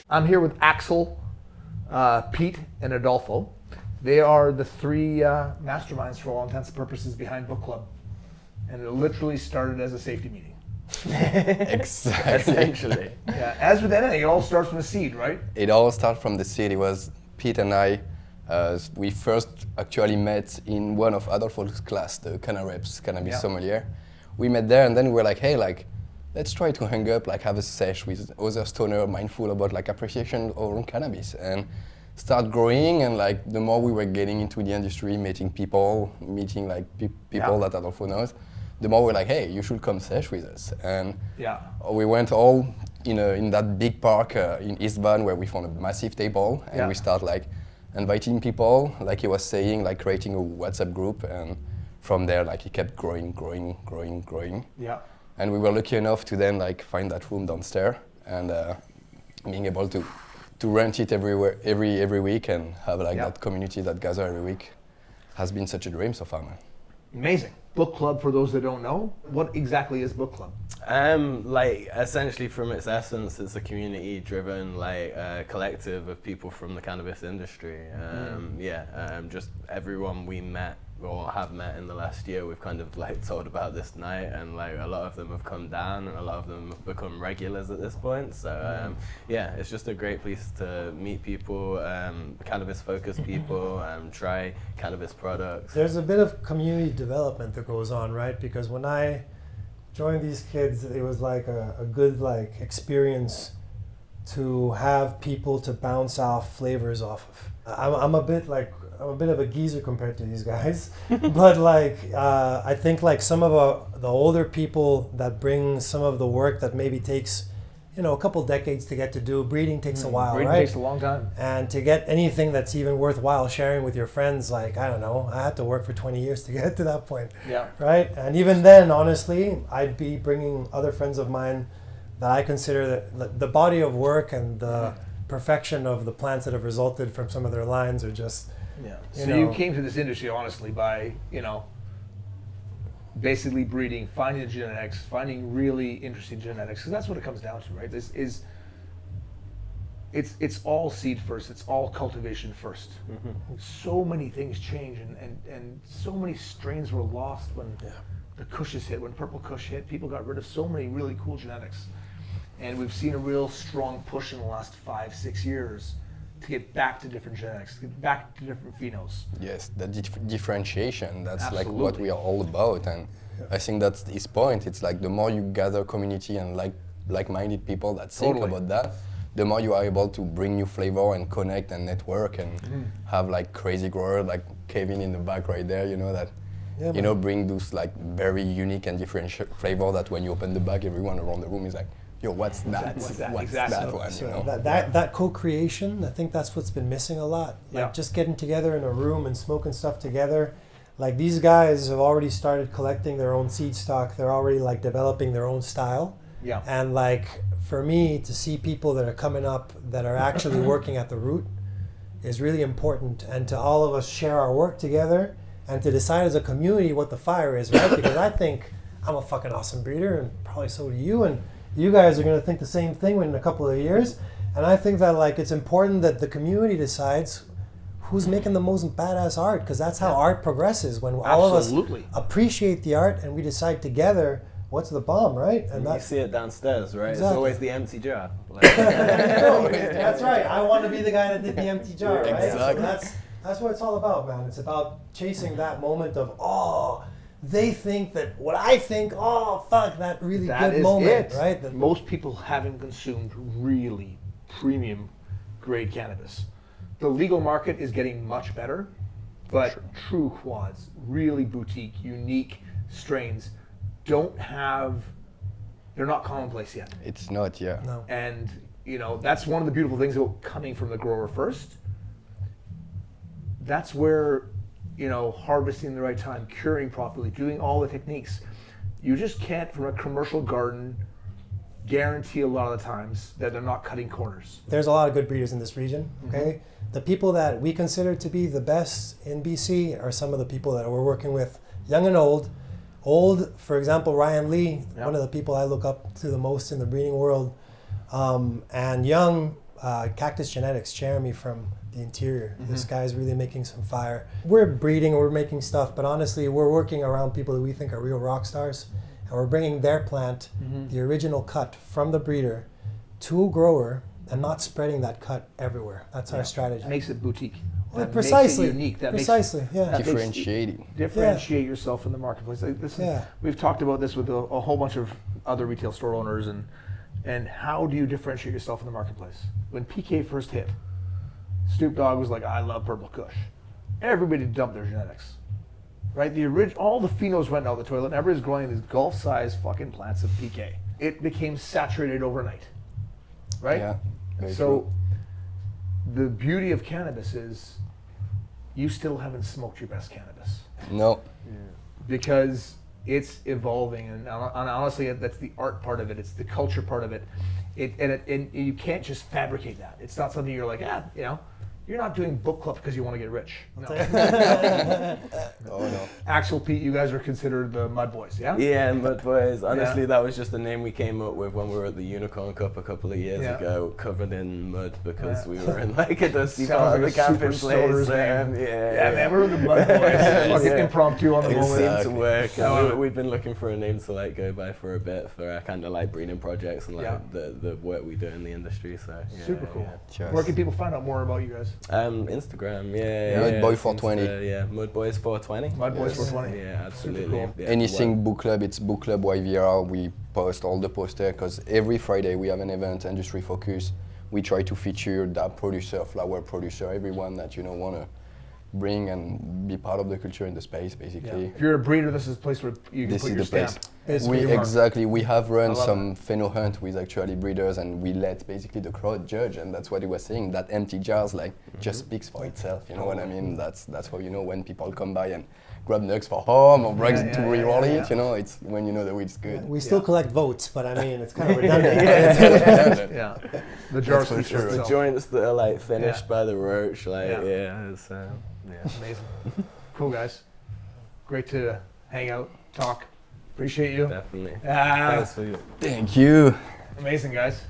I'm here with Axel, Pete, and Adolfo. They are the three masterminds for all intents and purposes behind Book Club. And it literally started as a safety meeting. Exactly. Essentially. Yeah, as with anything, it all starts from the seed, right? It all started from the seed. It was Pete and I. We first actually met in one of Adolfo's class, the cannabis sommelier. We met there, and then we were like, hey, let's try to hang up, have a sesh with other stoner, mindful about appreciation of our own cannabis, and start growing. And the more we were getting into the industry, meeting people people that Adolfo knows, the more we're like, hey, you should come sesh with us. And we went all in that big park in Eastbourne where we found a massive table, and we start inviting people, like he was saying, creating a WhatsApp group, and from there, it kept growing. Yeah. And we were lucky enough to then find that room downstairs, and being able to rent it every week and have that community that gather every week has been such a dream so far, man. Amazing. Book Club, for those that don't know, what exactly is Book Club? Essentially from its essence, it's a community-driven, collective of people from the cannabis industry. Just everyone we met or have met in the last year, we've kind of told about this night, and a lot of them have come down, and a lot of them have become regulars at this point. So it's just a great place to meet people, cannabis-focused people, try cannabis products. There's a bit of community development that goes on, right? Because when I joined these kids, it was a good experience to have people to bounce off flavors off of. I'm a bit of a geezer compared to these guys, but I think some of the older people that bring some of the work that maybe takes a couple decades to get to do. Breeding takes a while, breeding right? Takes a long time. And to get anything that's even worthwhile sharing with your friends, I don't know, I had to work for 20 years to get to that point. Yeah. Right? And even then, honestly, I'd be bringing other friends of mine that I consider the body of work and the perfection of the plants that have resulted from some of their lines are just... Yeah. So you came to this industry honestly by, basically breeding, finding the genetics, finding really interesting genetics, because that's what it comes down to, right? This is, it's all seed first, it's all cultivation first. Mm-hmm. So many things change, and so many strains were lost when the Kushes hit, when Purple Kush hit. People got rid of so many really cool genetics, and we've seen a real strong push in the last 5-6 years to get back to different genetics, to get back to different phenos. Yes, the differentiation, that's Absolutely. What we are all about. And I think that's his point. It's the more you gather community and like-minded people that think about that, the more you are able to bring new flavor and connect and network and have crazy grower like Kevin in the back right there, that bring those very unique and different flavor that when you open the bag, everyone around the room is yo, what's that? What's that one? So that co-creation, I think that's what's been missing a lot. Just getting together in a room and smoking stuff together. These guys have already started collecting their own seed stock. They're already developing their own style. Yeah. And for me to see people that are coming up that are actually working at the root is really important. And to all of us share our work together and to decide as a community what the fire is, right? Because I think I'm a fucking awesome breeder, and probably so do you. And you guys are going to think the same thing in a couple of years. And I think that it's important that the community decides who's making the most badass art, because that's how art progresses, when all of us appreciate the art and we decide together what's the bomb, right? And you see it downstairs, right? Exactly. It's always the empty jar. That's right. I want to be the guy that did the empty jar, right? Exactly. So that's what it's all about, man. It's about chasing that moment of, they think that what I think, that really good moment, right? Most people haven't consumed really premium grade cannabis. The legal market is getting much better, but true quads, really boutique, unique strains, they're not commonplace yet. It's not, yeah. No. And that's one of the beautiful things about coming from the grower first. That's where harvesting the right time, curing properly, doing all the techniques. You just can't, from a commercial garden, guarantee a lot of the times that they're not cutting corners. There's a lot of good breeders in this region, okay? The people that we consider to be the best in BC are some of the people that we're working with, young and old. Old, for example, Ryan Lee, one of the people I look up to the most in the breeding world. And young, Cactus Genetics, Jeremy from the interior. This guy's really making some fire. We're breeding, we're making stuff, but honestly, we're working around people that we think are real rock stars, and we're bringing their plant, the original cut from the breeder, to a grower, and not spreading that cut everywhere. That's our strategy. That makes it boutique. Well, That precisely. makes it unique. That Precisely. Makes, Yeah. that makes- Differentiating. differentiate yourself in the marketplace. Like, listen, we've talked about this with a whole bunch of other retail store owners, and how do you differentiate yourself in the marketplace? When PK first hit, Snoop Dogg was like, I love Purple Kush. Everybody dumped their genetics, right? All the phenos went out the toilet, and everybody's growing these golf-sized fucking plants of PK. It became saturated overnight, right? Yeah. Very So true. the beauty of cannabis is you still haven't smoked your best cannabis No. because it's evolving, and honestly, that's the art part of it. It's the culture part of it. And you can't just fabricate that. It's not something you're like, you're not doing book club because you want to get rich. No. Oh no. Axel, Pete, you guys are considered the Mud Boys, yeah? Yeah, Mud Boys. Honestly, that was just the name we came up with when we were at the Unicorn Cup a couple of years ago, covered in mud because we were in like a dusty Sounds part like of the a campus super stoner's place. name. Yeah, Man, we're the Mud Boys. Fucking impromptu on the It moment. seemed to work. Oh. And we've been looking for a name to like go by for a bit for our kind of like breeding projects and like the work we do in the industry. So Super cool. Cheers. Where can people find out more about you guys? Instagram, Mudboy 420. Mudboys 420. Mudboys 420. Yeah, absolutely. cool. Yeah, Anything book club, it's book club YVR. We post all the posters because every Friday we have an event, industry focus. We try to feature that producer, flower producer, everyone that want to bring and be part of the culture in the space, basically. If you're a breeder, this is the place where you can This put is your the place. stamp. We have run love some pheno hunt with actually breeders, and we let basically the crowd judge, and that's what he was saying. That empty jars just speaks for itself. You know what I mean? That's how when people come by and grab nugs for home or breaks to re-roll it. It's when the weed's good. We still collect votes, but I mean, it's kind of redundant. Yeah. The jar That's for speaks for sure. The itself. joints that are like finished by the roach, it's Amazing. Cool, guys. Great to hang out, talk. Appreciate you. definitely. Ah, Thanks for you. Thank you. amazing, guys.